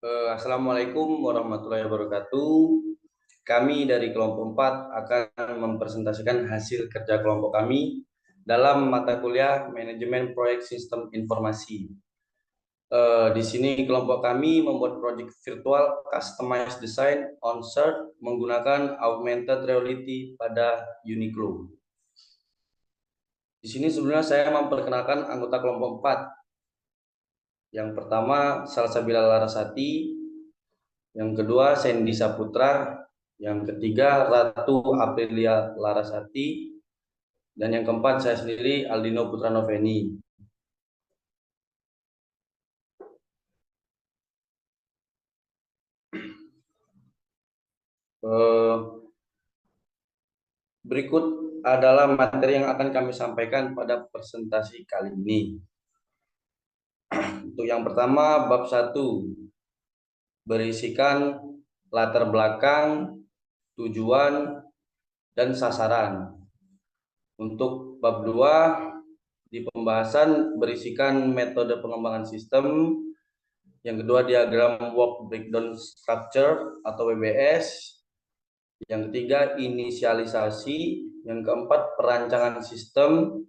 Assalamualaikum warahmatullahi wabarakatuh. Kami dari kelompok 4 akan mempresentasikan hasil kerja kelompok kami dalam mata kuliah Manajemen Proyek Sistem Informasi. Di sini kelompok kami membuat proyek virtual customized design on search menggunakan augmented reality pada Uniqlo. Di sini sebenarnya saya memperkenalkan anggota kelompok 4. Yang pertama Salsabila Larasati, yang kedua Sandy Saputra, yang ketiga Ratu Aprilia Larasati, dan yang keempat saya sendiri Aldino Putra Noveni. Berikut adalah materi yang akan kami sampaikan pada presentasi kali ini. Untuk yang pertama, bab 1 berisikan latar belakang, tujuan, dan sasaran. Untuk bab 2 di pembahasan berisikan metode pengembangan sistem, yang kedua diagram work breakdown structure atau WBS, yang ketiga inisialisasi, yang keempat perancangan sistem,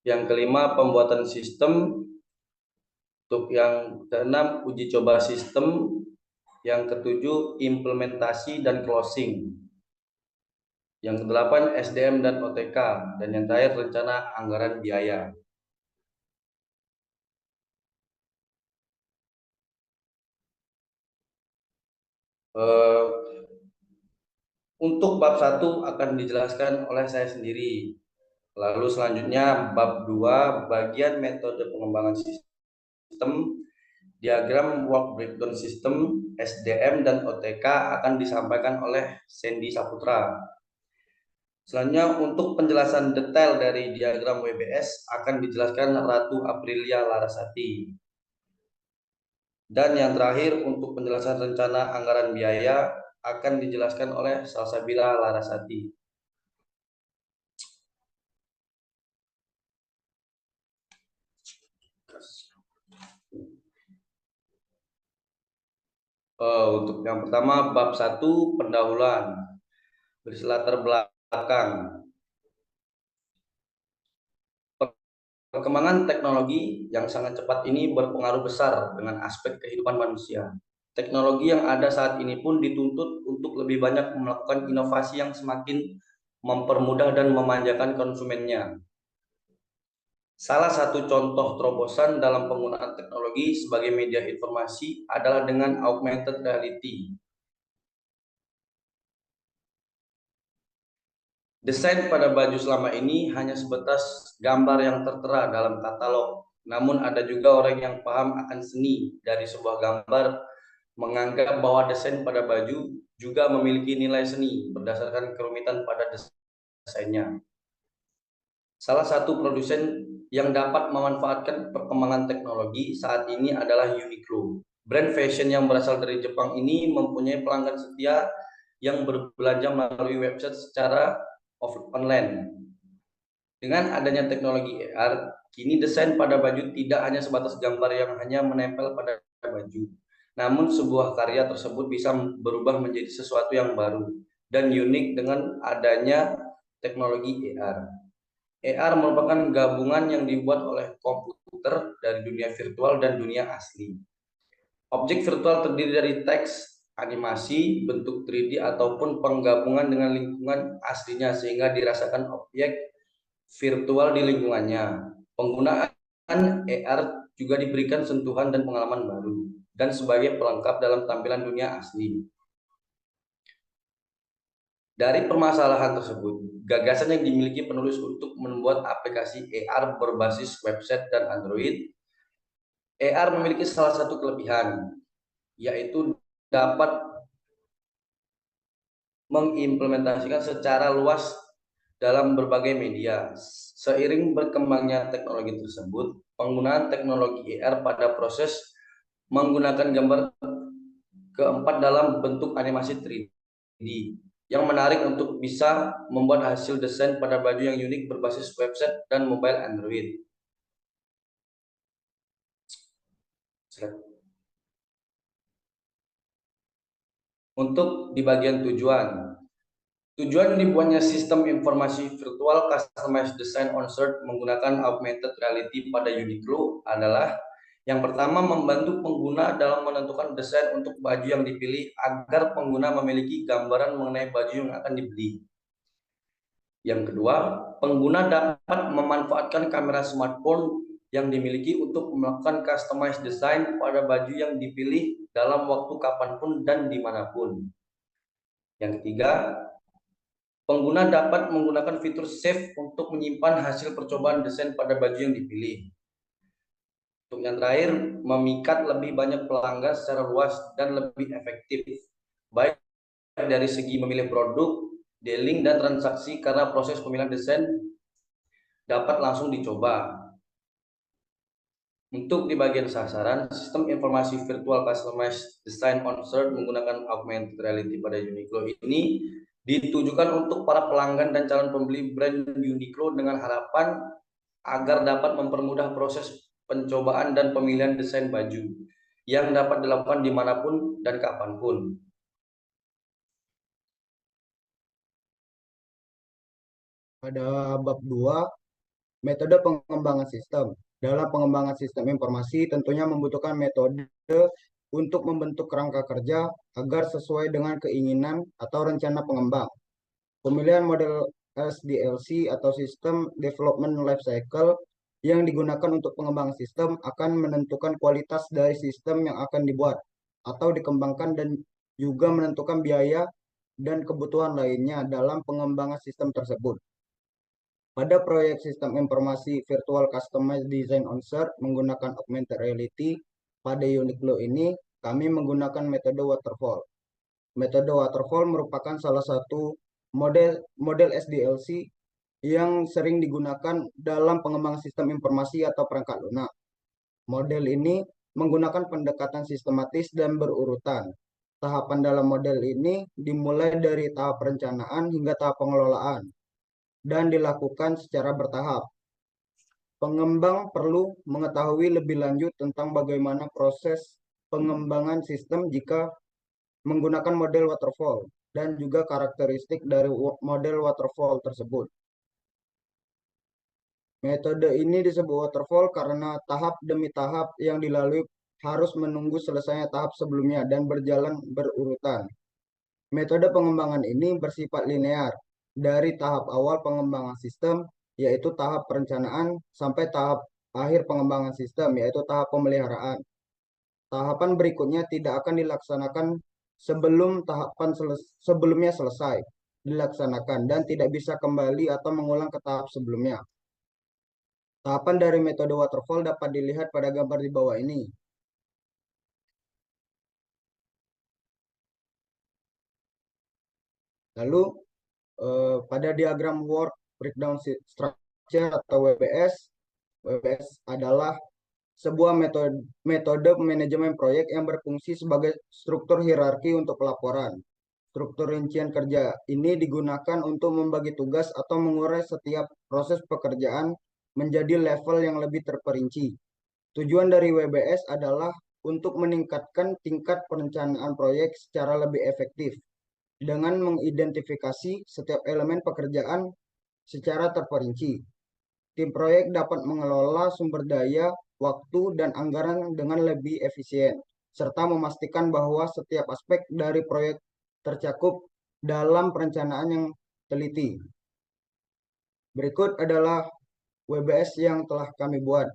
yang kelima pembuatan sistem, untuk yang keenam uji coba sistem, yang ketujuh implementasi dan closing, yang kedelapan SDM dan OTK, dan yang terakhir rencana anggaran biaya. Untuk bab 1 akan dijelaskan oleh saya sendiri. Lalu selanjutnya bab 2 bagian metode pengembangan sistem, diagram work breakdown system, SDM dan OTK akan disampaikan oleh Sandy Saputra. Selanjutnya untuk penjelasan detail dari diagram WBS akan dijelaskan Ratu Aprilia Larasati. Dan yang terakhir untuk penjelasan rencana anggaran biaya akan dijelaskan oleh Salsabila Larasati. Untuk yang pertama bab 1 pendahuluan, berisi latar belakang. Perkembangan teknologi yang sangat cepat ini berpengaruh besar dengan aspek kehidupan manusia. Teknologi yang ada saat ini pun dituntut untuk lebih banyak melakukan inovasi yang semakin mempermudah dan memanjakan konsumennya. Salah satu contoh terobosan dalam penggunaan teknologi sebagai media informasi adalah dengan augmented reality. Desain pada baju selama ini hanya sebatas gambar yang tertera dalam katalog. Namun ada juga orang yang paham akan seni dari sebuah gambar menganggap bahwa desain pada baju juga memiliki nilai seni berdasarkan kerumitan pada desainnya. Salah satu produsen yang dapat memanfaatkan perkembangan teknologi saat ini adalah Uniqlo. Brand fashion yang berasal dari Jepang ini mempunyai pelanggan setia yang berbelanja melalui website secara online. Dengan adanya teknologi AR, kini desain pada baju tidak hanya sebatas gambar yang hanya menempel pada baju, namun sebuah karya tersebut bisa berubah menjadi sesuatu yang baru dan unik dengan adanya teknologi AR. AR merupakan gabungan yang dibuat oleh komputer dari dunia virtual dan dunia asli. Objek virtual terdiri dari teks, animasi, bentuk 3D ataupun penggabungan dengan lingkungan aslinya sehingga dirasakan objek virtual di lingkungannya. Penggunaan AR juga diberikan sentuhan dan pengalaman baru dan sebagai pelengkap dalam tampilan dunia asli. Dari permasalahan tersebut, gagasan yang dimiliki penulis untuk membuat aplikasi AR berbasis website dan Android. AR memiliki salah satu kelebihan, yaitu dapat mengimplementasikan secara luas dalam berbagai media. Seiring berkembangnya teknologi tersebut, penggunaan teknologi AR pada proses menggunakan gambar keempat dalam bentuk animasi 3D yang menarik untuk bisa membuat hasil desain pada baju yang unik berbasis website dan mobile Android. Untuk di bagian tujuan, tujuan dibuatnya sistem informasi virtual customized design on search menggunakan augmented reality pada Uniqlo adalah yang pertama, membantu pengguna dalam menentukan desain untuk baju yang dipilih agar pengguna memiliki gambaran mengenai baju yang akan dibeli. Yang kedua, pengguna dapat memanfaatkan kamera smartphone yang dimiliki untuk melakukan customized design pada baju yang dipilih dalam waktu kapanpun dan dimanapun. Yang ketiga, pengguna dapat menggunakan fitur save untuk menyimpan hasil percobaan desain pada baju yang dipilih. Untuk yang terakhir, memikat lebih banyak pelanggan secara luas dan lebih efektif, baik dari segi memilih produk, dealing, dan transaksi karena proses pemilihan desain dapat langsung dicoba. Untuk di bagian sasaran, sistem informasi virtual customized design on search menggunakan augmented reality pada Uniqlo ini ditujukan untuk para pelanggan dan calon pembeli brand Uniqlo dengan harapan agar dapat mempermudah proses pencobaan dan pemilihan desain baju yang dapat dilakukan dimanapun dan kapanpun. Pada bab 2, metode pengembangan sistem. Dalam pengembangan sistem informasi tentunya membutuhkan metode untuk membentuk kerangka kerja agar sesuai dengan keinginan atau rencana pengembang. Pemilihan model SDLC atau System Development Life Cycle yang digunakan untuk pengembangan sistem akan menentukan kualitas dari sistem yang akan dibuat atau dikembangkan dan juga menentukan biaya dan kebutuhan lainnya dalam pengembangan sistem tersebut. Pada proyek sistem informasi virtual customized design on search menggunakan augmented reality pada Uniqlo ini, kami menggunakan metode waterfall. Metode waterfall merupakan salah satu model SDLC yang sering digunakan dalam pengembangan sistem informasi atau perangkat lunak. Model ini menggunakan pendekatan sistematis dan berurutan. Tahapan dalam model ini dimulai dari tahap perencanaan hingga tahap pengelolaan dan dilakukan secara bertahap. Pengembang perlu mengetahui lebih lanjut tentang bagaimana proses pengembangan sistem jika menggunakan model waterfall dan juga karakteristik dari model waterfall tersebut. Metode ini disebut waterfall karena tahap demi tahap yang dilalui harus menunggu selesainya tahap sebelumnya dan berjalan berurutan. Metode pengembangan ini bersifat linear dari tahap awal pengembangan sistem, yaitu tahap perencanaan, sampai tahap akhir pengembangan sistem, yaitu tahap pemeliharaan. Tahapan berikutnya tidak akan dilaksanakan sebelum tahapan sebelumnya selesai dilaksanakan dan tidak bisa kembali atau mengulang ke tahap sebelumnya. Tahapan dari metode waterfall dapat dilihat pada gambar di bawah ini. Lalu pada diagram work breakdown structure atau WBS, WBS adalah sebuah metode manajemen proyek yang berfungsi sebagai struktur hierarki untuk pelaporan. Struktur rincian kerja ini digunakan untuk membagi tugas atau mengurai setiap proses pekerjaan menjadi level yang lebih terperinci. Tujuan dari WBS adalah untuk meningkatkan tingkat perencanaan proyek secara lebih efektif dengan mengidentifikasi setiap elemen pekerjaan secara terperinci. Tim proyek dapat mengelola sumber daya, waktu, dan anggaran dengan lebih efisien, serta memastikan bahwa setiap aspek dari proyek tercakup dalam perencanaan yang teliti. Berikut adalah WBS yang telah kami buat.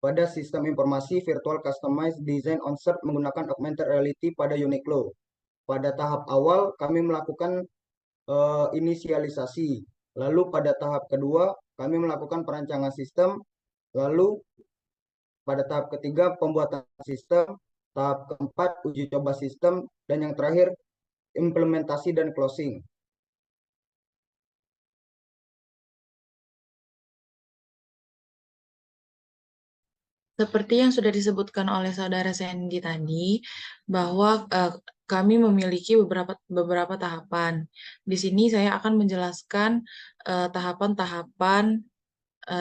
Pada sistem informasi virtual customized design on search menggunakan augmented reality pada Uniqlo. Pada tahap awal kami melakukan inisialisasi. Lalu pada tahap kedua kami melakukan perancangan sistem. Lalu pada tahap ketiga pembuatan sistem. Tahap keempat uji coba sistem. Dan yang terakhir implementasi dan closing. Seperti yang sudah disebutkan oleh saudara Sandy tadi, bahwa kami memiliki beberapa tahapan. Di sini saya akan menjelaskan tahapan-tahapan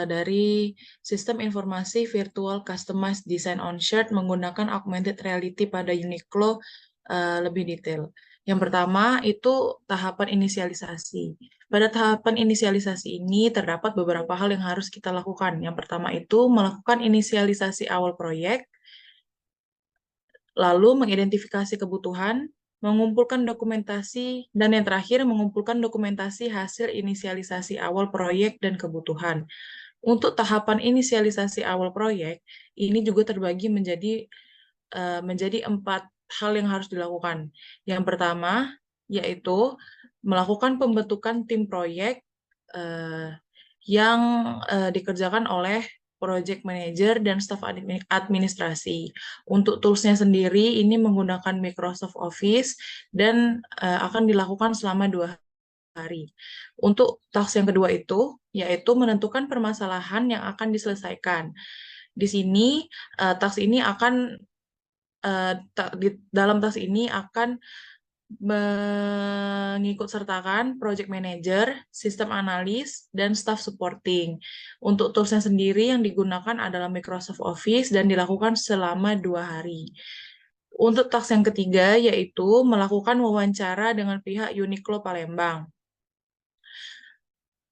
dari sistem informasi virtual customized design on shirt menggunakan augmented reality pada Uniqlo lebih detail. Yang pertama itu tahapan inisialisasi. Pada tahapan inisialisasi ini terdapat beberapa hal yang harus kita lakukan. Yang pertama itu melakukan inisialisasi awal proyek, lalu mengidentifikasi kebutuhan, mengumpulkan dokumentasi, dan yang terakhir mengumpulkan dokumentasi hasil inisialisasi awal proyek dan kebutuhan. Untuk tahapan inisialisasi awal proyek, ini juga terbagi menjadi 4 hal yang harus dilakukan. Yang pertama, yaitu melakukan pembentukan tim proyek eh, yang dikerjakan oleh project manager dan staf administrasi. Untuk toolsnya sendiri, ini menggunakan Microsoft Office dan akan dilakukan selama 2 hari. Untuk task yang kedua itu, yaitu menentukan permasalahan yang akan diselesaikan. Di sini, task ini akan di dalam task ini akan mengikut sertakan project manager, sistem analis, dan staff supporting. Untuk toolsnya sendiri yang digunakan adalah Microsoft Office dan dilakukan selama 2 hari. Untuk task yang ketiga yaitu melakukan wawancara dengan pihak Uniqlo Palembang.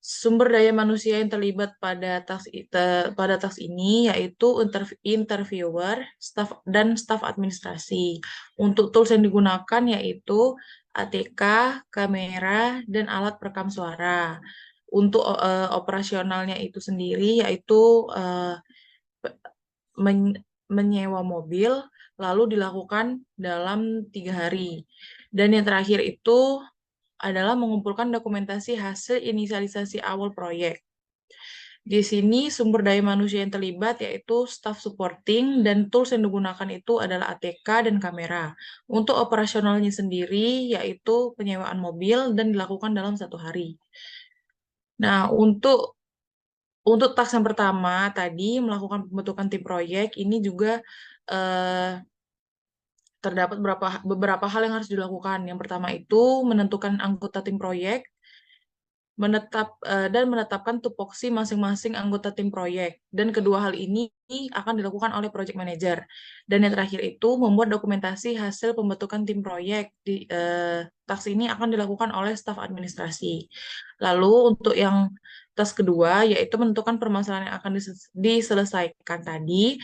Sumber daya manusia yang terlibat pada task ini yaitu interviewer, staf dan staf administrasi. Untuk tools yang digunakan yaitu ATK, kamera, dan alat perekam suara. Untuk operasionalnya itu sendiri yaitu menyewa mobil lalu dilakukan dalam 3 hari. Dan yang terakhir itu adalah mengumpulkan dokumentasi hasil inisialisasi awal proyek. Di sini sumber daya manusia yang terlibat yaitu staff supporting dan tools yang digunakan itu adalah ATK dan kamera. Untuk operasionalnya sendiri yaitu penyewaan mobil dan dilakukan dalam 1 hari. Nah, untuk task yang pertama tadi melakukan pembentukan tim proyek ini juga terdapat beberapa hal yang harus dilakukan. Yang pertama itu menentukan anggota tim proyek, dan menetapkan tupoksi masing-masing anggota tim proyek. Dan kedua hal ini akan dilakukan oleh project manager. Dan yang terakhir itu membuat dokumentasi hasil pembentukan tim proyek. Task ini akan dilakukan oleh staf administrasi. Lalu untuk yang task kedua yaitu menentukan permasalahan yang akan diselesaikan tadi,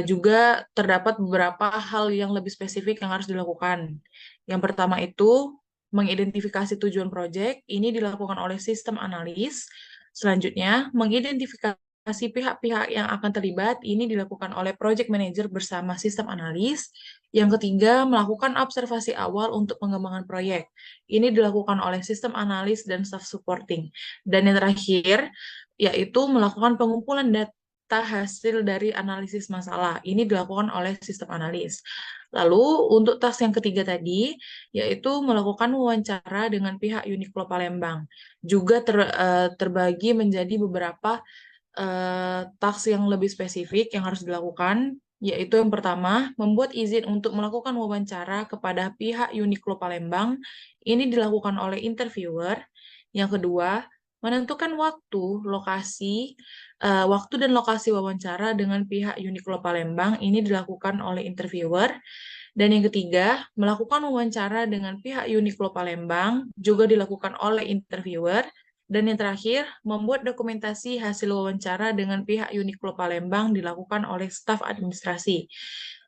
juga terdapat beberapa hal yang lebih spesifik yang harus dilakukan. Yang pertama itu mengidentifikasi tujuan proyek, ini dilakukan oleh sistem analis. Selanjutnya, mengidentifikasi pihak-pihak yang akan terlibat, ini dilakukan oleh project manager bersama sistem analis. Yang ketiga, melakukan observasi awal untuk pengembangan proyek. Ini dilakukan oleh sistem analis dan staff supporting. Dan yang terakhir, yaitu melakukan pengumpulan data hasil dari analisis masalah. Ini dilakukan oleh sistem analis. Lalu untuk task yang ketiga tadi, yaitu melakukan wawancara dengan pihak Uniqlo Palembang. Juga terbagi menjadi beberapa task yang lebih spesifik yang harus dilakukan, yaitu yang pertama, membuat izin untuk melakukan wawancara kepada pihak Uniqlo Palembang. Ini dilakukan oleh interviewer. Yang kedua, menentukan waktu dan lokasi wawancara dengan pihak Uniqlo Palembang. Ini dilakukan oleh interviewer. Dan yang ketiga, melakukan wawancara dengan pihak Uniqlo Palembang juga dilakukan oleh interviewer. Dan yang terakhir, membuat dokumentasi hasil wawancara dengan pihak Uniqlo Palembang dilakukan oleh staf administrasi.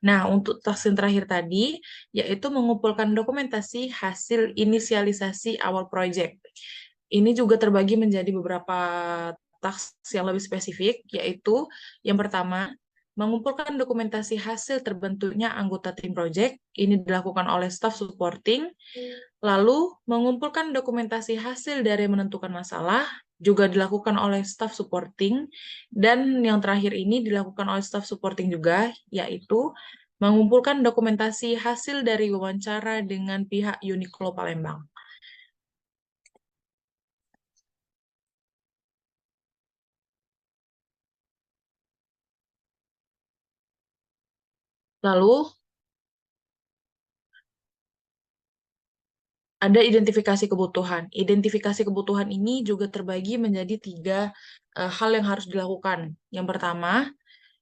Nah, untuk task yang terakhir tadi, yaitu mengumpulkan dokumentasi hasil inisialisasi awal proyek. Ini juga terbagi menjadi beberapa task yang lebih spesifik, yaitu yang pertama, mengumpulkan dokumentasi hasil terbentuknya anggota tim project, ini dilakukan oleh staff supporting, lalu mengumpulkan dokumentasi hasil dari menentukan masalah, juga dilakukan oleh staff supporting, dan yang terakhir ini dilakukan oleh staff supporting juga, yaitu mengumpulkan dokumentasi hasil dari wawancara dengan pihak Uniqlo Palembang. Lalu ada identifikasi kebutuhan. Identifikasi kebutuhan ini juga terbagi menjadi 3 hal yang harus dilakukan. Yang pertama,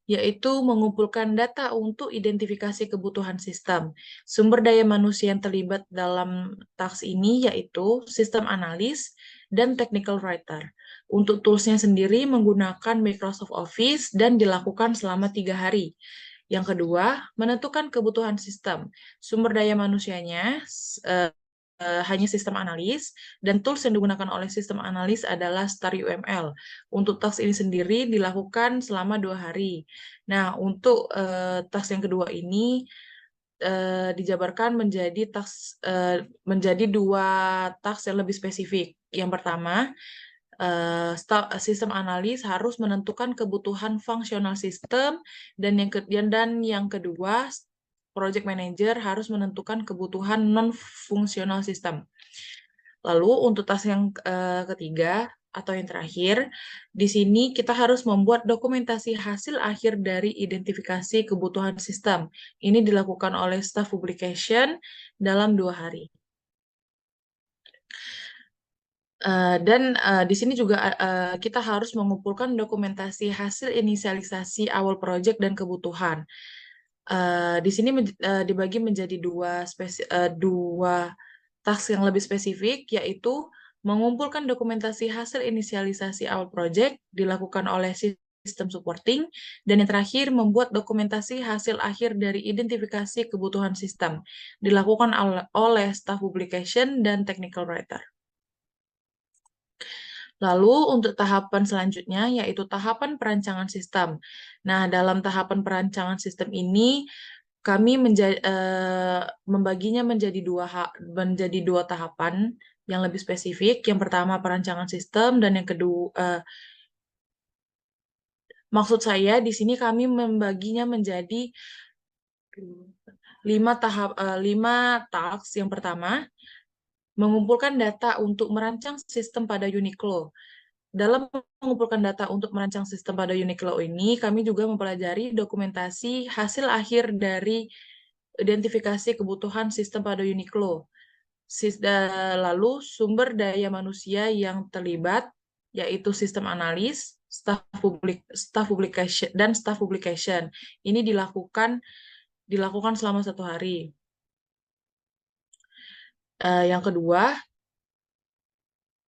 yaitu mengumpulkan data untuk identifikasi kebutuhan sistem. Sumber daya manusia yang terlibat dalam task ini yaitu sistem analis dan technical writer. Untuk toolsnya sendiri menggunakan Microsoft Office dan dilakukan selama 3 hari. Yang kedua, menentukan kebutuhan sistem. Sumber daya manusianya hanya sistem analis, dan tools yang digunakan oleh sistem analis adalah StarUML. Untuk task ini sendiri dilakukan selama 2 hari. Nah, untuk task yang kedua ini dijabarkan menjadi 2 task yang lebih spesifik. Yang pertama, sistem analis harus menentukan kebutuhan fungsional sistem, dan yang kedua, project manager harus menentukan kebutuhan non-fungsional sistem. Lalu untuk task yang ketiga atau yang terakhir, di sini kita harus membuat dokumentasi hasil akhir dari identifikasi kebutuhan sistem. Ini dilakukan oleh staff publication dalam 2 hari. Dan di sini juga kita harus mengumpulkan dokumentasi hasil inisialisasi awal proyek dan kebutuhan. Di sini dibagi menjadi dua task yang lebih spesifik, yaitu mengumpulkan dokumentasi hasil inisialisasi awal proyek dilakukan oleh sistem supporting, dan yang terakhir membuat dokumentasi hasil akhir dari identifikasi kebutuhan sistem dilakukan oleh staff publication dan technical writer. Lalu untuk tahapan selanjutnya yaitu tahapan perancangan sistem. Nah, dalam tahapan perancangan sistem ini kami membaginya menjadi dua tahapan yang lebih spesifik. Yang pertama perancangan sistem, dan yang kedua maksud saya di sini kami membaginya menjadi 5 task. Yang pertama, mengumpulkan data untuk merancang sistem pada Uniqlo. Dalam mengumpulkan data untuk merancang sistem pada Uniqlo ini, kami juga mempelajari dokumentasi hasil akhir dari identifikasi kebutuhan sistem pada Uniqlo. Lalu sumber daya manusia yang terlibat, yaitu sistem analis, staff publication. Ini dilakukan selama 1 hari. Yang kedua,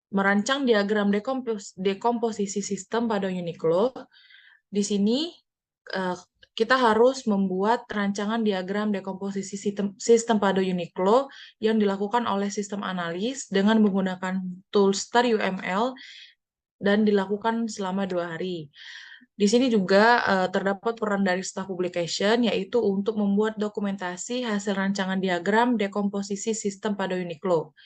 merancang diagram dekomposisi sistem pada Uniqlo. Di sini kita harus membuat rancangan diagram dekomposisi sistem pada Uniqlo yang dilakukan oleh sistem analis dengan menggunakan tools StarUML dan dilakukan selama 2 hari. Di sini juga terdapat peran dari staff publication, yaitu untuk membuat dokumentasi hasil rancangan diagram dekomposisi sistem pada Uniqlo.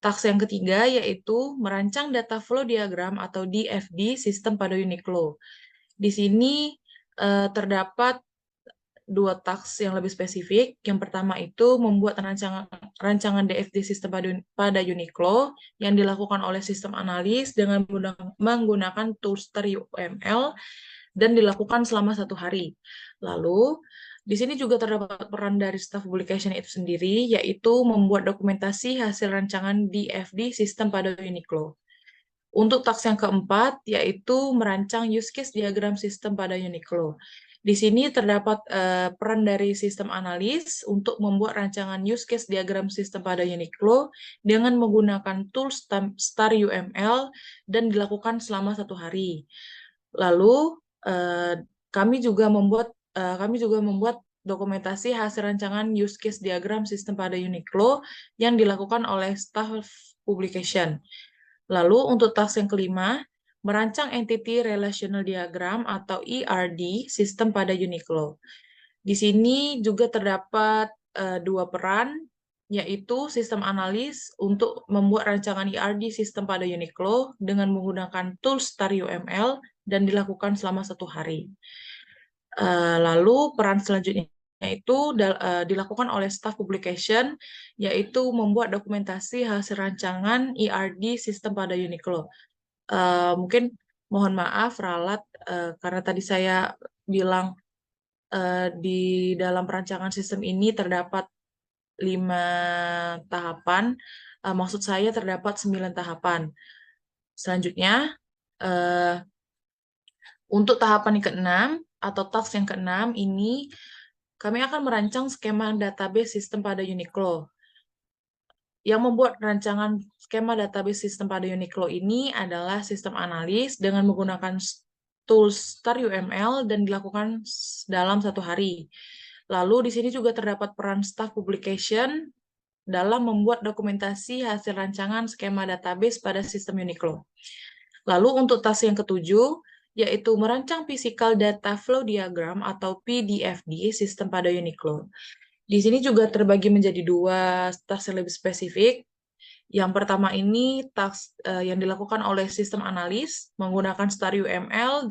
Task yang ketiga yaitu merancang data flow diagram atau DFD sistem pada Uniqlo. Di sini terdapat 2 task yang lebih spesifik. Yang pertama itu membuat rancangan DFD sistem pada Uniqlo yang dilakukan oleh sistem analis dengan menggunakan tools StarUML dan dilakukan selama 1 hari. Lalu di sini juga terdapat peran dari staff publication itu sendiri, yaitu membuat dokumentasi hasil rancangan DFD sistem pada Uniqlo. Untuk task yang keempat, yaitu merancang use case diagram sistem pada Uniqlo. Di sini terdapat peran dari sistem analis untuk membuat rancangan use case diagram sistem pada Uniqlo dengan menggunakan tools StarUML dan dilakukan selama 1 hari. Lalu kami juga membuat dokumentasi hasil rancangan use case diagram sistem pada Uniqlo yang dilakukan oleh staff publication. Lalu untuk task yang kelima, merancang entity relational diagram atau ERD sistem pada Uniqlo. Di sini juga terdapat 2 peran, yaitu sistem analis untuk membuat rancangan ERD sistem pada Uniqlo dengan menggunakan tools StarUML dan dilakukan selama 1 hari. Lalu peran selanjutnya itu dilakukan oleh staff publication, yaitu membuat dokumentasi hasil rancangan ERD sistem pada Uniqlo. Mungkin mohon maaf ralat karena tadi saya bilang di dalam perancangan sistem ini terdapat 5 tahapan. Maksud saya terdapat 9 tahapan. Selanjutnya untuk tahapan yang ke-6 atau task yang keenam ini, kami akan merancang skema database sistem pada Uniqlo. Yang membuat rancangan skema database sistem pada Uniqlo ini adalah sistem analis dengan menggunakan tools StarUML dan dilakukan dalam 1 hari. Lalu di sini juga terdapat peran staff publication dalam membuat dokumentasi hasil rancangan skema database pada sistem Uniqlo. Lalu untuk task yang ketujuh, yaitu merancang physical data flow diagram atau PDFD sistem pada Uniqlo. Di sini juga terbagi menjadi 2 task yang lebih spesifik. Yang pertama ini task yang dilakukan oleh sistem analis menggunakan StarUML,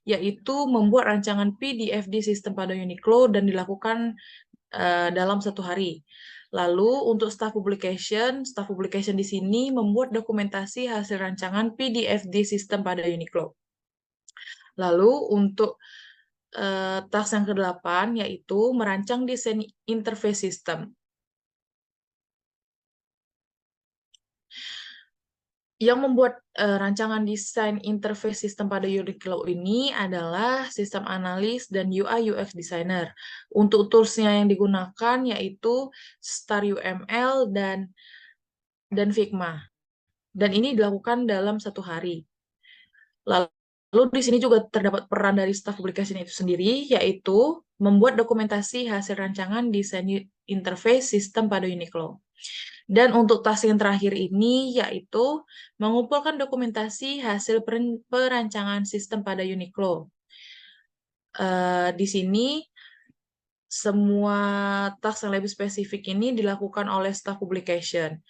yaitu membuat rancangan PDFD sistem pada Uniqlo dan dilakukan dalam 1 hari. Lalu untuk staff publication di sini membuat dokumentasi hasil rancangan PDFD sistem pada Uniqlo. Lalu untuk task yang ke-8 yaitu merancang desain interface system. Yang membuat rancangan desain interface sistem pada Uniqlo ini adalah sistem analis dan UI UX designer. Untuk tools-nya yang digunakan yaitu StarUML dan Figma. Dan ini dilakukan dalam 1 hari. Lalu di sini juga terdapat peran dari staff publication itu sendiri, yaitu membuat dokumentasi hasil rancangan desain interface sistem pada Uniqlo. Dan untuk task yang terakhir ini yaitu mengumpulkan dokumentasi hasil perancangan sistem pada Uniqlo. Di sini semua task yang lebih spesifik ini dilakukan oleh staff publication.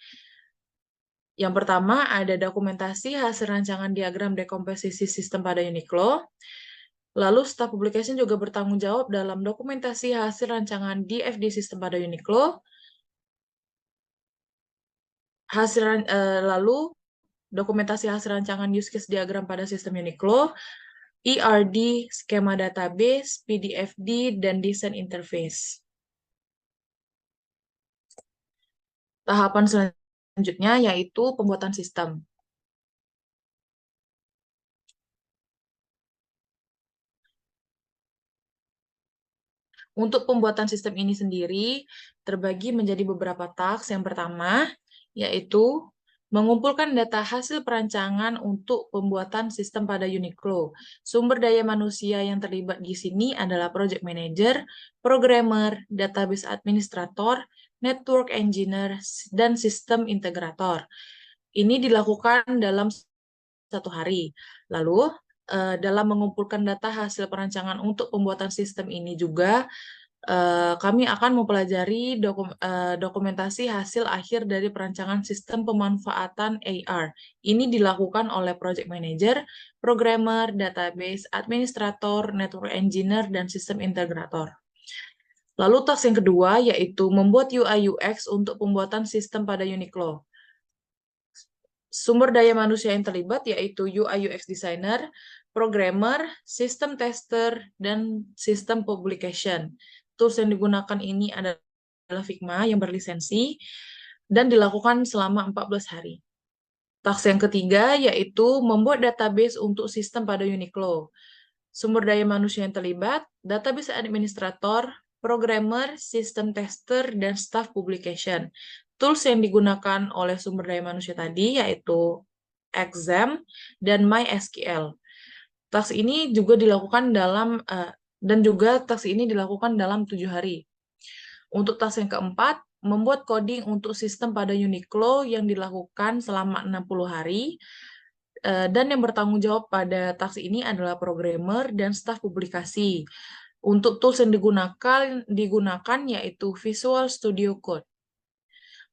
Yang pertama ada dokumentasi hasil rancangan diagram dekomposisi sistem pada Uniqlo. Lalu staff publication juga bertanggung jawab dalam dokumentasi hasil rancangan DFD sistem pada Uniqlo. Lalu dokumentasi hasil rancangan use case diagram pada sistem Uniqlo, ERD, skema database, PDFD, dan desain interface. Tahapan selanjutnya yaitu pembuatan sistem. Untuk pembuatan sistem ini sendiri terbagi menjadi beberapa task. Yang pertama yaitu mengumpulkan data hasil perancangan untuk pembuatan sistem pada Uniqlo. Sumber daya manusia yang terlibat di sini adalah project manager, programmer, database administrator, network engineer, dan sistem integrator. Ini dilakukan dalam 1 hari. Lalu dalam mengumpulkan data hasil perancangan untuk pembuatan sistem ini juga kami akan mempelajari dokumentasi hasil akhir dari perancangan sistem pemanfaatan AR. Ini dilakukan oleh project manager, programmer, database, administrator, network engineer, dan sistem integrator. Lalu task yang kedua yaitu membuat UI UX untuk pembuatan sistem pada Uniqlo. Sumber daya manusia yang terlibat yaitu UI UX designer, programmer, sistem tester, dan sistem publication. Tools yang digunakan ini adalah Figma yang berlisensi dan dilakukan selama 14 hari. Task yang ketiga yaitu membuat database untuk sistem pada Uniqlo. Sumber daya manusia yang terlibat, database administrator, programmer, sistem tester, dan staff publication. Tools yang digunakan oleh sumber daya manusia tadi yaitu Exam dan MySQL. Task ini juga dilakukan dalam 7 hari. Untuk task yang keempat, membuat coding untuk sistem pada Uniqlo yang dilakukan selama 60 hari. Dan yang bertanggung jawab pada task ini adalah programmer dan staf publikasi. Untuk tools yang digunakan yaitu Visual Studio Code.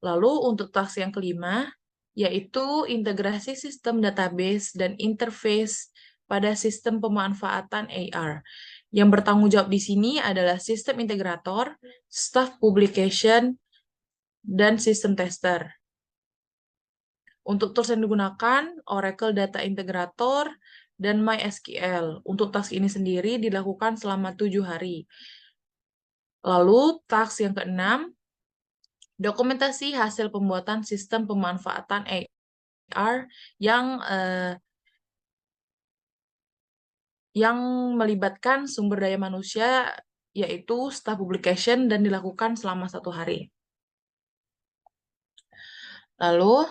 Lalu untuk task yang kelima, yaitu integrasi sistem database dan interface pada sistem pemanfaatan AR. Yang bertanggung jawab di sini adalah sistem integrator, staff publication, dan sistem tester. Untuk tools yang digunakan, Oracle Data Integrator, dan MySQL. Untuk task ini sendiri dilakukan selama 7 hari. Lalu task yang keenam, dokumentasi hasil pembuatan sistem pemanfaatan AR yang yang melibatkan sumber daya manusia, yaitu staff publication, dan dilakukan selama 1 hari. Lalu,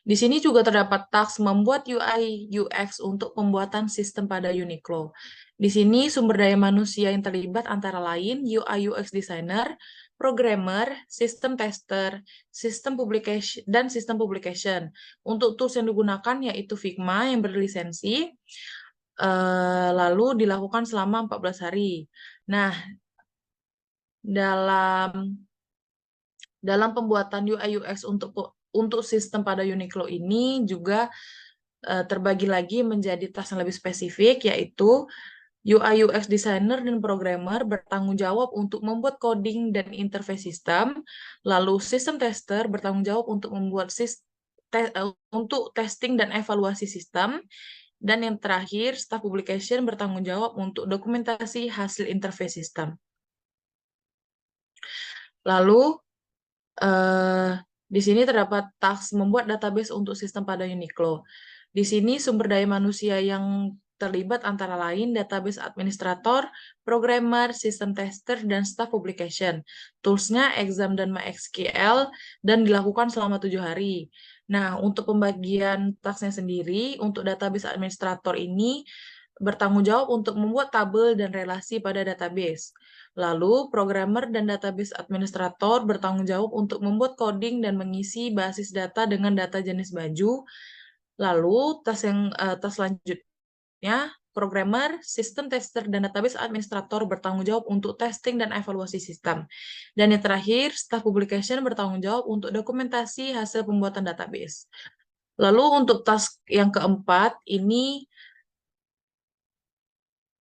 di sini juga terdapat task membuat UI UX untuk pembuatan sistem pada Uniqlo. Di sini sumber daya manusia yang terlibat antara lain UI UX designer, programmer, sistem tester, sistem publication dan sistem publication. Untuk tools yang digunakan yaitu Figma yang berlisensi, lalu dilakukan selama 14 hari. Nah, dalam pembuatan UI UX untuk sistem pada Uniqlo ini juga terbagi lagi menjadi task yang lebih spesifik, yaitu UI UX designer dan programmer bertanggung jawab untuk membuat coding dan interface sistem, lalu sistem tester bertanggung jawab untuk membuat untuk testing dan evaluasi sistem, dan yang terakhir staff publication bertanggung jawab untuk dokumentasi hasil interface sistem. Lalu di sini terdapat task membuat database untuk sistem pada Uniqlo. Di sini sumber daya manusia yang terlibat antara lain database administrator, programmer, sistem tester, dan staff publication. Toolsnya Exam dan MySQL, dan dilakukan selama 7 hari. Nah, untuk pembagian tasknya sendiri, untuk database administrator ini bertanggung jawab untuk membuat tabel dan relasi pada database. Lalu, programmer dan database administrator bertanggung jawab untuk membuat coding dan mengisi basis data dengan data jenis baju. Lalu, tas selanjutnya, programmer, sistem tester, dan database administrator bertanggung jawab untuk testing dan evaluasi sistem. Dan yang terakhir, staff publication bertanggung jawab untuk dokumentasi hasil pembuatan database. Lalu, untuk task yang keempat,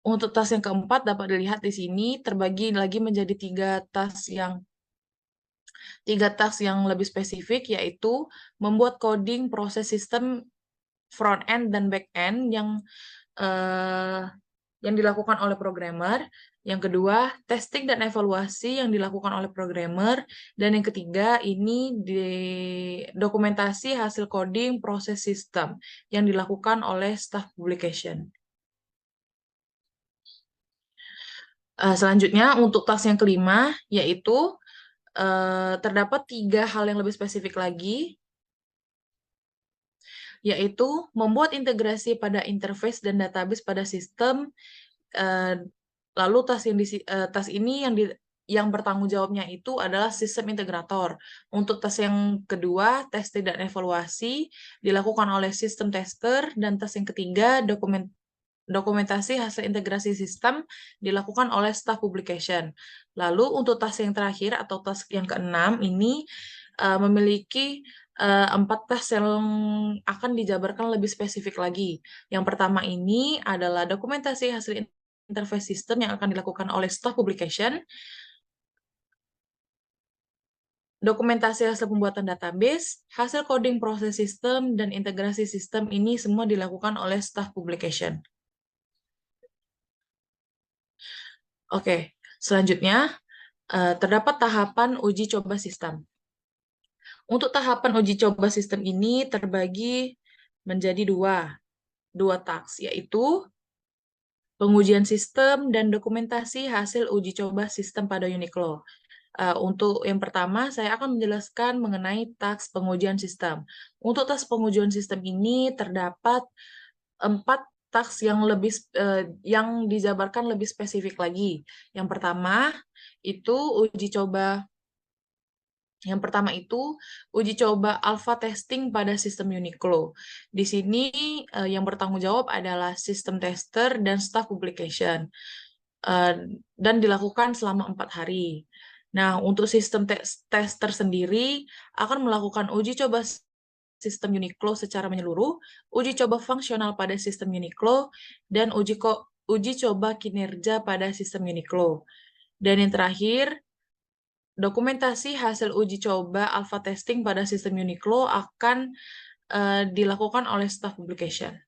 untuk task yang keempat dapat dilihat di sini terbagi lagi menjadi 3 task yang lebih spesifik, yaitu membuat coding proses sistem front end dan back end yang dilakukan oleh programmer. Yang kedua, testing dan evaluasi yang dilakukan oleh programmer. Dan yang ketiga, ini dokumentasi hasil coding proses sistem yang dilakukan oleh staff publication. Selanjutnya, untuk task yang kelima, yaitu terdapat 3 hal yang lebih spesifik lagi, yaitu membuat integrasi pada interface dan database pada sistem. Lalu task ini yang bertanggung jawabnya itu adalah sistem integrator. Untuk task yang kedua, testing dan evaluasi dilakukan oleh sistem tester, dan task yang ketiga, dokumentasi hasil integrasi sistem dilakukan oleh staff publication. Lalu untuk task yang terakhir atau task yang keenam ini memiliki 4 task yang akan dijabarkan lebih spesifik lagi. Yang pertama ini adalah dokumentasi hasil interface sistem yang akan dilakukan oleh staff publication, dokumentasi hasil pembuatan database, hasil coding proses sistem, dan integrasi sistem ini semua dilakukan oleh staff publication. Oke, selanjutnya terdapat tahapan uji coba sistem. Untuk tahapan uji coba sistem ini terbagi menjadi dua task, yaitu pengujian sistem dan dokumentasi hasil uji coba sistem pada Uniqlo. Untuk yang pertama, saya akan menjelaskan mengenai task pengujian sistem. Untuk task pengujian sistem ini terdapat 4 task yang dijabarkan lebih spesifik lagi. Yang pertama itu uji coba alpha testing pada sistem Uniqlo. Di sini yang bertanggung jawab adalah sistem tester dan staff publication, dan dilakukan selama 4 hari. Nah, untuk sistem tester sendiri akan melakukan uji coba sistem Uniqlo secara menyeluruh, uji coba fungsional pada sistem Uniqlo, dan uji coba kinerja pada sistem Uniqlo. Dan yang terakhir, dokumentasi hasil uji coba alpha testing pada sistem Uniqlo akan dilakukan oleh staff publication.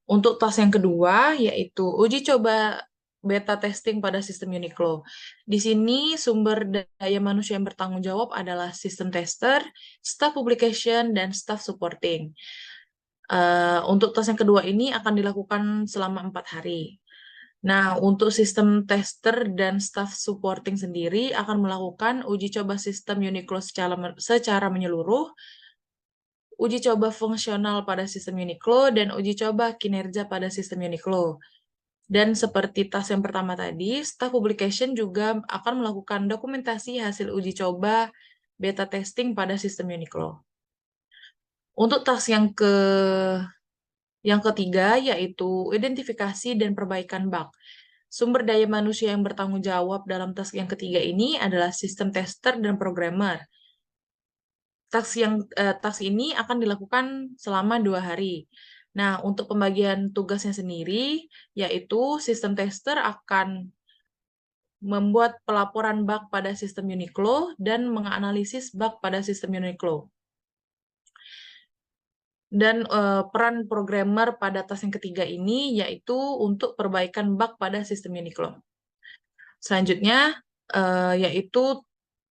Untuk task yang kedua, yaitu uji coba beta testing pada sistem Uniqlo. Di sini sumber daya manusia yang bertanggung jawab adalah sistem tester, staff publication, dan staff supporting. Untuk tes yang kedua ini akan dilakukan selama 4 hari. Nah, untuk sistem tester dan staff supporting sendiri akan melakukan uji coba sistem Uniqlo secara menyeluruh, uji coba fungsional pada sistem Uniqlo, dan uji coba kinerja pada sistem Uniqlo. Dan seperti tas yang pertama tadi, staff publication juga akan melakukan dokumentasi hasil uji coba beta testing pada sistem Uniqlo. Untuk tas yang ketiga yaitu identifikasi dan perbaikan bug. Sumber daya manusia yang bertanggung jawab dalam task yang ketiga ini adalah sistem tester dan programmer. Task ini akan dilakukan selama 2 hari. Nah, untuk pembagian tugasnya sendiri, yaitu sistem tester akan membuat pelaporan bug pada sistem Uniqlo dan menganalisis bug pada sistem Uniqlo. Dan peran programmer pada task yang ketiga ini yaitu untuk perbaikan bug pada sistem Uniqlo. Selanjutnya, yaitu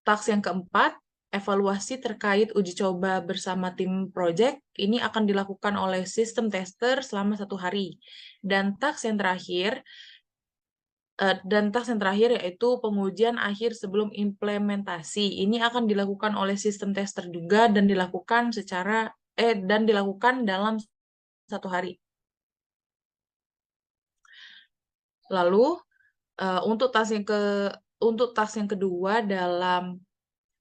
task yang keempat, evaluasi terkait uji coba bersama tim project. Ini akan dilakukan oleh sistem tester selama 1 hari. Dan task yang terakhir yaitu pengujian akhir sebelum implementasi. Ini akan dilakukan oleh sistem tester juga dan dilakukan dalam 1 hari. Lalu untuk task yang kedua dalam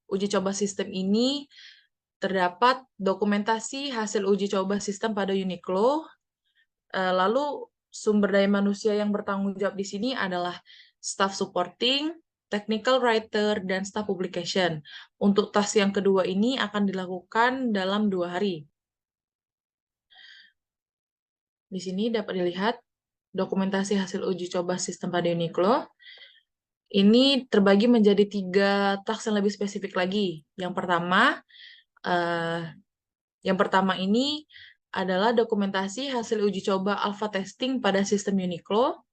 uji coba sistem ini terdapat dokumentasi hasil uji coba sistem pada Uniqlo. Lalu sumber daya manusia yang bertanggung jawab di sini adalah staff supporting, technical writer, dan staff publication. Untuk task yang kedua ini akan dilakukan dalam 2 hari. Di sini dapat dilihat dokumentasi hasil uji coba sistem pada Uniqlo. Ini terbagi menjadi 3 task yang lebih spesifik lagi. Yang pertama ini adalah dokumentasi hasil uji coba alpha testing pada sistem Uniqlo,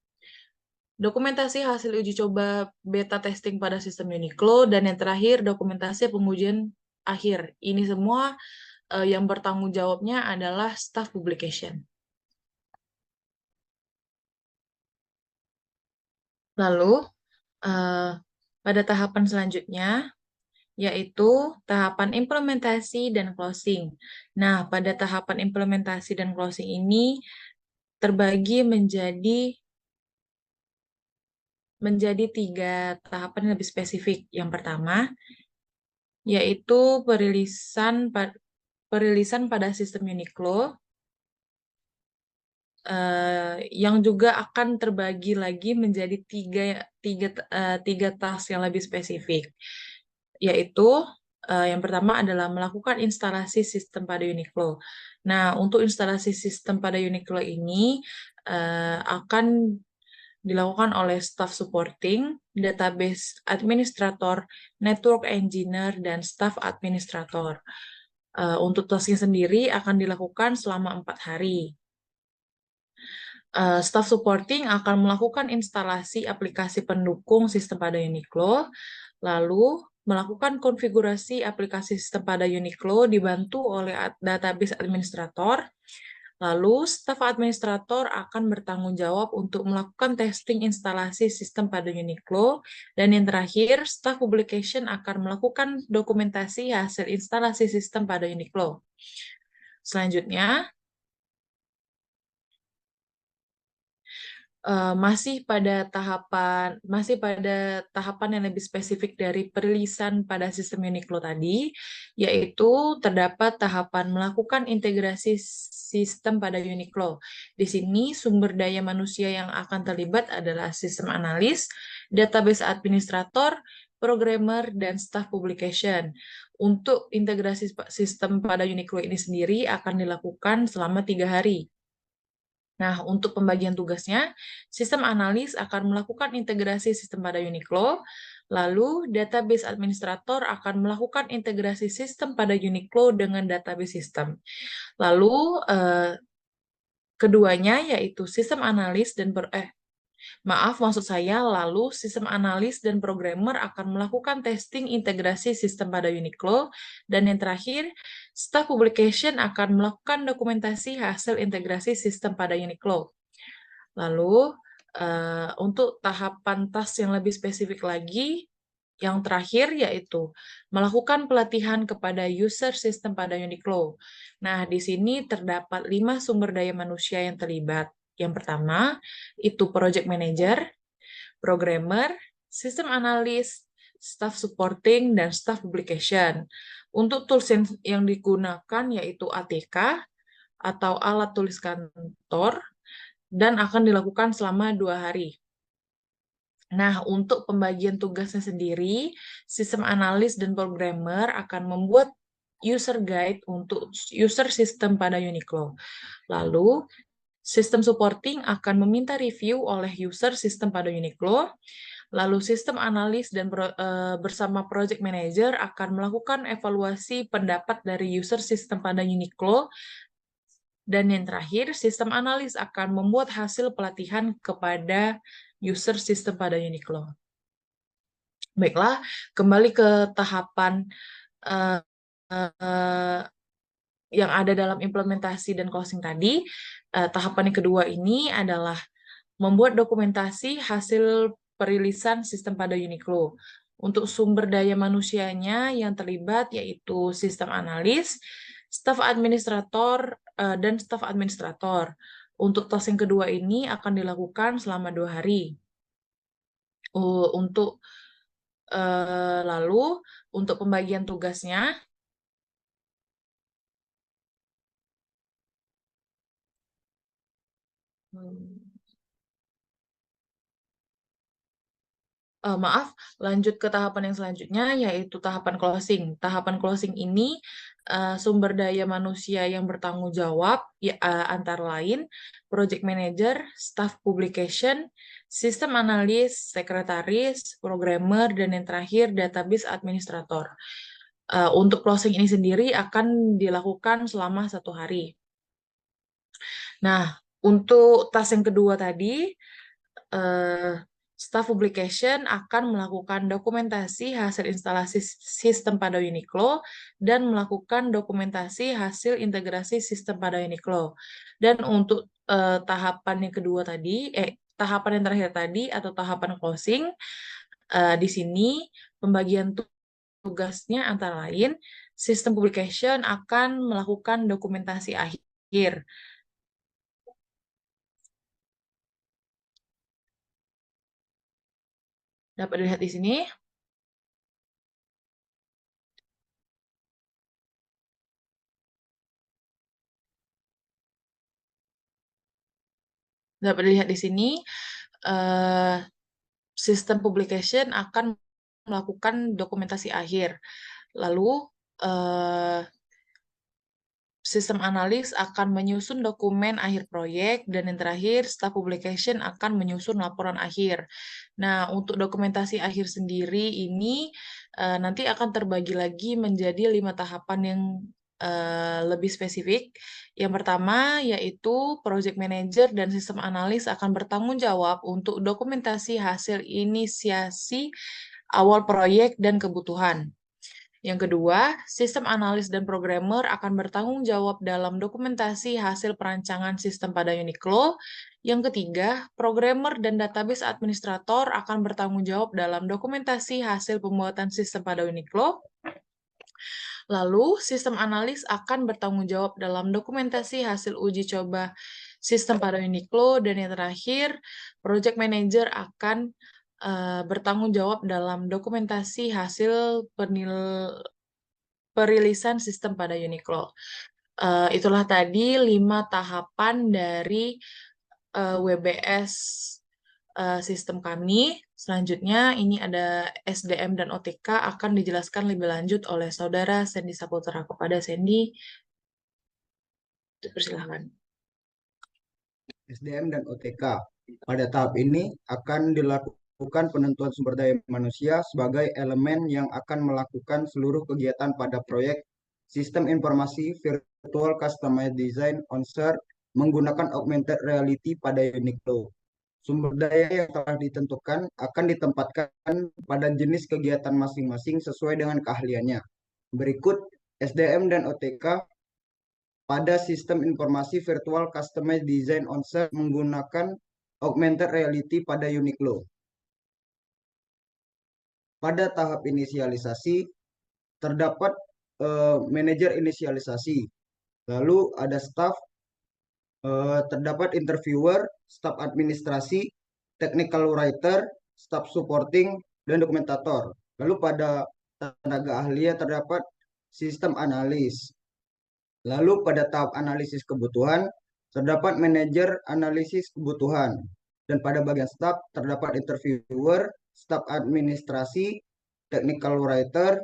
dokumentasi hasil uji coba beta testing pada sistem Uniqlo, dan yang terakhir dokumentasi pengujian akhir. Ini semua yang bertanggung jawabnya adalah staff publication. Lalu, pada tahapan selanjutnya, yaitu tahapan implementasi dan closing. Nah, pada tahapan implementasi dan closing ini terbagi menjadi 3 tahapan yang lebih spesifik. Yang pertama, yaitu perilisan pada sistem Uniqlo, yang juga akan terbagi lagi menjadi 3 task yang lebih spesifik. Yaitu yang pertama adalah melakukan instalasi sistem pada Uniqlo. Nah, untuk instalasi sistem pada Uniqlo ini akan dilakukan oleh staff supporting, database administrator, network engineer, dan staff administrator. Untuk tasknya sendiri akan dilakukan selama 4 hari. Staff supporting akan melakukan instalasi aplikasi pendukung sistem pada Uniqlo, lalu melakukan konfigurasi aplikasi sistem pada Uniqlo dibantu oleh database administrator. Lalu, staf administrator akan bertanggung jawab untuk melakukan testing instalasi sistem pada Uniqlo. Dan yang terakhir, staff publication akan melakukan dokumentasi hasil instalasi sistem pada Uniqlo. Selanjutnya, masih pada tahapan yang lebih spesifik dari perilisan pada sistem Uniqlo tadi, yaitu terdapat tahapan melakukan integrasi sistem pada Uniqlo. Di sini sumber daya manusia yang akan terlibat adalah sistem analis, database administrator, programmer, dan staff publication. Untuk integrasi sistem pada Uniqlo ini sendiri akan dilakukan selama 3 hari. Nah, untuk pembagian tugasnya, sistem analis akan melakukan integrasi sistem pada Uniqlo, lalu database administrator akan melakukan integrasi sistem pada Uniqlo dengan database sistem. Lalu, keduanya yaitu sistem analis Maaf, maksud saya, lalu sistem analis dan programmer akan melakukan testing integrasi sistem pada Uniqlo, dan yang terakhir, staff publication akan melakukan dokumentasi hasil integrasi sistem pada Uniqlo. Lalu, untuk tahapan task yang lebih spesifik lagi, yang terakhir yaitu melakukan pelatihan kepada user sistem pada Uniqlo. Nah, di sini terdapat 5 sumber daya manusia yang terlibat. Yang pertama, itu project manager, programmer, sistem analis, staff supporting, dan staff publication. Untuk tools yang digunakan yaitu ATK atau alat tulis kantor, dan akan dilakukan selama 2 hari. Nah, untuk pembagian tugasnya sendiri, sistem analis dan programmer akan membuat user guide untuk user system pada Uniqlo. Lalu, sistem supporting akan meminta review oleh user system pada Uniqlo. Lalu, sistem analis dan bersama project manager akan melakukan evaluasi pendapat dari user system pada Uniqlo. Dan yang terakhir, sistem analis akan membuat hasil pelatihan kepada user system pada Uniqlo. Baiklah, kembali ke tahapan uh, uh, yang ada dalam implementasi dan closing tadi. Tahapan yang kedua ini adalah membuat dokumentasi hasil perilisan sistem pada Uniqlo. Untuk sumber daya manusianya yang terlibat yaitu sistem analis, staf administrator, dan staf administrator. Untuk task yang kedua ini akan dilakukan selama 2 hari. Lalu untuk pembagian tugasnya, maaf, lanjut ke tahapan yang selanjutnya, yaitu tahapan closing. Tahapan closing ini sumber daya manusia yang bertanggung jawab, ya, antara lain project manager, staff publication, sistem analis, sekretaris, programmer, dan yang terakhir database administrator. Untuk closing ini sendiri akan dilakukan selama 1 hari. Nah, untuk task yang kedua tadi, staff publication akan melakukan dokumentasi hasil instalasi sistem pada Uniqlo dan melakukan dokumentasi hasil integrasi sistem pada Uniqlo. Dan untuk tahapan yang kedua tadi, tahapan yang terakhir tadi atau tahapan closing, di sini pembagian tugasnya antara lain, sistem publication akan melakukan dokumentasi akhir. Dapat dilihat di sini. Dapat dilihat di sini, sistem publication akan melakukan dokumentasi akhir. Lalu, sistem analis akan menyusun dokumen akhir proyek, dan yang terakhir, staff publication akan menyusun laporan akhir. Nah, untuk dokumentasi akhir sendiri ini nanti akan terbagi lagi menjadi 5 tahapan yang lebih spesifik. Yang pertama yaitu project manager dan sistem analis akan bertanggung jawab untuk dokumentasi hasil inisiasi awal proyek dan kebutuhan. Yang kedua, sistem analis dan programmer akan bertanggung jawab dalam dokumentasi hasil perancangan sistem pada Uniqlo. Yang ketiga, programmer dan database administrator akan bertanggung jawab dalam dokumentasi hasil pembuatan sistem pada Uniqlo. Lalu, sistem analis akan bertanggung jawab dalam dokumentasi hasil uji coba sistem pada Uniqlo. Dan yang terakhir, project manager akan bertanggung jawab dalam dokumentasi hasil perilisan sistem pada Uniqlo. Itulah tadi 5 tahapan dari WBS sistem kami. Selanjutnya ini ada SDM dan OTK akan dijelaskan lebih lanjut oleh Saudara Sandy Saputra. Kepada Sandy, persilahkan. SDM dan OTK. Pada tahap ini akan dilakukan penentuan sumber daya manusia sebagai elemen yang akan melakukan seluruh kegiatan pada proyek sistem informasi virtual customized design onshore menggunakan augmented reality pada Uniqlo. Sumber daya yang telah ditentukan akan ditempatkan pada jenis kegiatan masing-masing sesuai dengan keahliannya. Berikut SDM dan OTK pada sistem informasi virtual customized design on-site menggunakan augmented reality pada Uniqlo. Pada tahap inisialisasi terdapat manajer inisialisasi, lalu ada staff, terdapat interviewer, staf administrasi, technical writer, staf supporting, dan dokumentator. Lalu pada tenaga ahli terdapat sistem analis. Lalu pada tahap analisis kebutuhan terdapat manajer analisis kebutuhan. Dan pada bagian staf terdapat interviewer, staf administrasi, technical writer,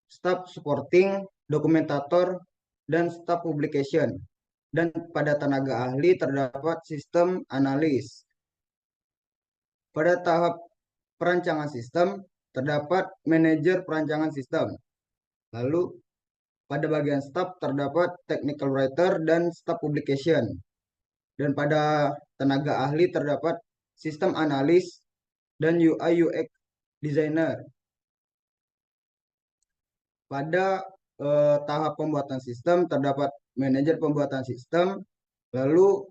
staf supporting, dokumentator, dan staf publication. Dan pada tenaga ahli terdapat sistem analis. Pada tahap perancangan sistem terdapat manajer perancangan sistem. Lalu pada bagian staf terdapat technical writer dan staf publication. Dan pada tenaga ahli terdapat sistem analis dan UI UX designer. Pada tahap pembuatan sistem terdapat manajer pembuatan sistem, lalu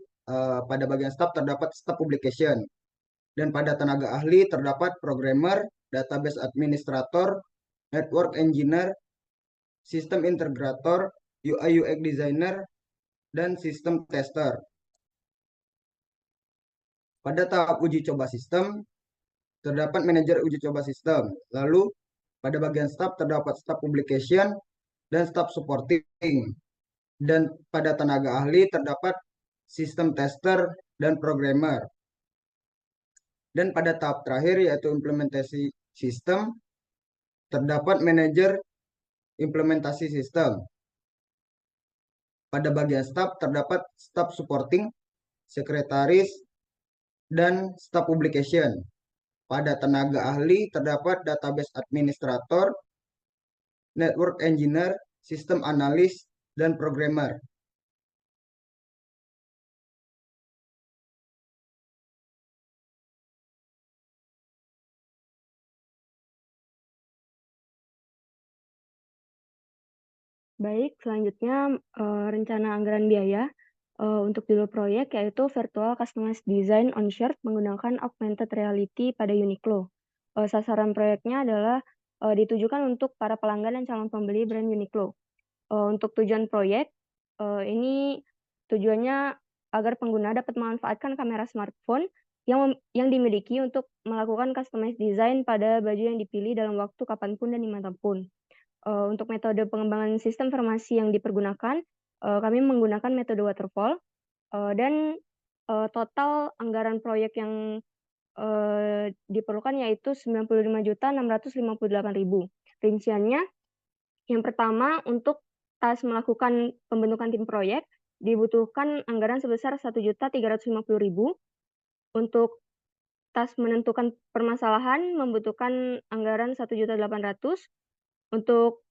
pada bagian staf terdapat staf publication. Dan pada tenaga ahli terdapat programmer, database administrator, network engineer, sistem integrator, UI UX designer, dan sistem tester. Pada tahap uji coba sistem terdapat manajer uji coba sistem. Lalu pada bagian staf terdapat staf publication dan staf supporting. Dan pada tenaga ahli terdapat sistem tester dan programmer. Dan pada tahap terakhir yaitu implementasi sistem terdapat manajer implementasi sistem. Pada bagian staf terdapat staf supporting, sekretaris, dan staf publication. Pada tenaga ahli terdapat database administrator, network engineer, sistem analis, dan programmer. Baik, selanjutnya rencana anggaran biaya untuk judul proyek yaitu Virtual Customized Design on Shirt menggunakan Augmented Reality pada Uniqlo. Sasaran proyeknya adalah ditujukan untuk para pelanggan dan calon pembeli brand Uniqlo. Untuk tujuan proyek, ini tujuannya agar pengguna dapat memanfaatkan kamera smartphone yang dimiliki untuk melakukan customized design pada baju yang dipilih dalam waktu kapanpun dan dimanapun. Untuk metode pengembangan sistem informasi yang dipergunakan, kami menggunakan metode waterfall, dan total anggaran proyek yang diperlukan yaitu 95.658.000. Rinciannya, yang pertama untuk tas melakukan pembentukan tim proyek dibutuhkan anggaran sebesar 1.350.000. Untuk tas menentukan permasalahan membutuhkan anggaran 1.800.000. Untuk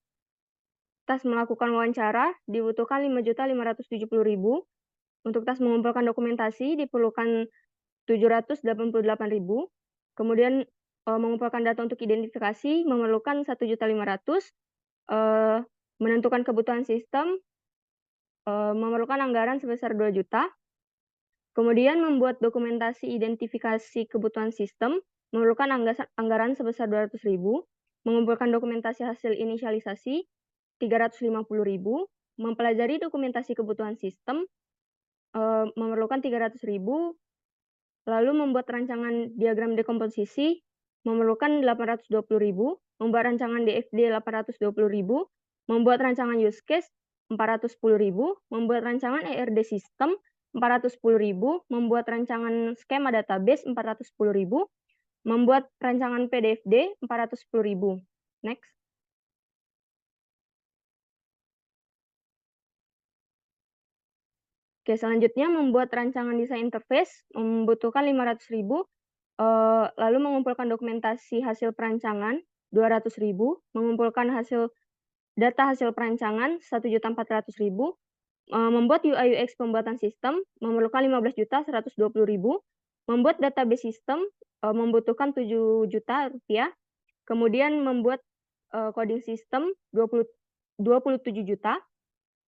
tas melakukan wawancara dibutuhkan 5.570.000. Untuk tas mengumpulkan dokumentasi diperlukan 788.000. Kemudian mengumpulkan data untuk identifikasi memerlukan 1.500.000. Menentukan kebutuhan sistem memerlukan anggaran sebesar 2 juta. Kemudian membuat dokumentasi identifikasi kebutuhan sistem memerlukan anggaran sebesar 200.000. Mengumpulkan dokumentasi hasil inisialisasi 350.000. Mempelajari dokumentasi kebutuhan sistem memerlukan 300.000. Lalu membuat rancangan diagram dekomposisi memerlukan 820.000. Membuat rancangan DFD 820.000. Membuat rancangan use case 410.000. Membuat rancangan ERD sistem 410.000. Membuat rancangan skema database 410.000. Membuat rancangan PDFD 410.000. Next. Oke, selanjutnya membuat rancangan desain interface membutuhkan 500.000. Lalu mengumpulkan dokumentasi hasil perancangan 200.000. Mengumpulkan data hasil perancangan 1.400.000. Membuat UI UX pembuatan sistem memerlukan 15.120.000. Membuat database sistem membutuhkan 7 juta rupiah. Kemudian membuat coding sistem 27 juta.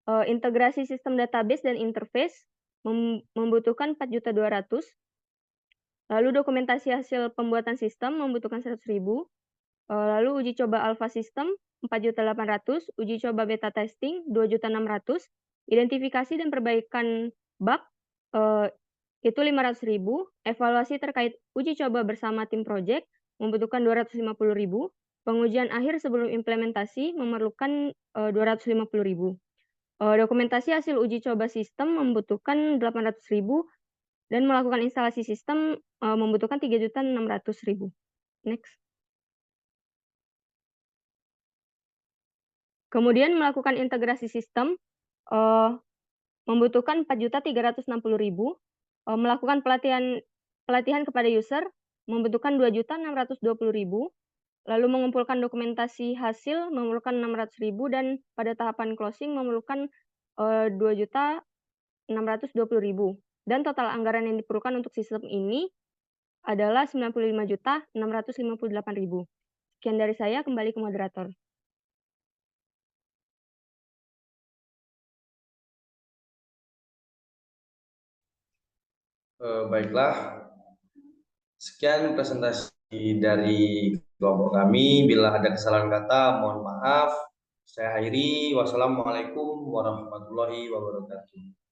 Integrasi sistem database dan interface membutuhkan 4.200.000. Lalu dokumentasi hasil pembuatan sistem membutuhkan 100.000. Lalu uji coba alpha sistem 4.800.000, uji coba beta testing 2.600.000, identifikasi dan perbaikan bug itu 500.000, evaluasi terkait uji coba bersama tim project membutuhkan 250.000, pengujian akhir sebelum implementasi memerlukan 250.000. Dokumentasi hasil uji coba sistem membutuhkan 800.000 dan melakukan instalasi sistem membutuhkan 3.600.000. Next. Kemudian melakukan integrasi sistem membutuhkan 4.360.000. Melakukan pelatihan kepada user membutuhkan 2.620.000. Lalu mengumpulkan dokumentasi hasil memerlukan 600.000 dan pada tahapan closing memerlukan 2.620.000. Dan total anggaran yang diperlukan untuk sistem ini adalah 95.658.000. Sekian dari saya, kembali ke moderator. Baiklah, sekian presentasi dari kelompok kami. Bila ada kesalahan kata, mohon maaf. Saya akhiri. Wassalamualaikum warahmatullahi wabarakatuh.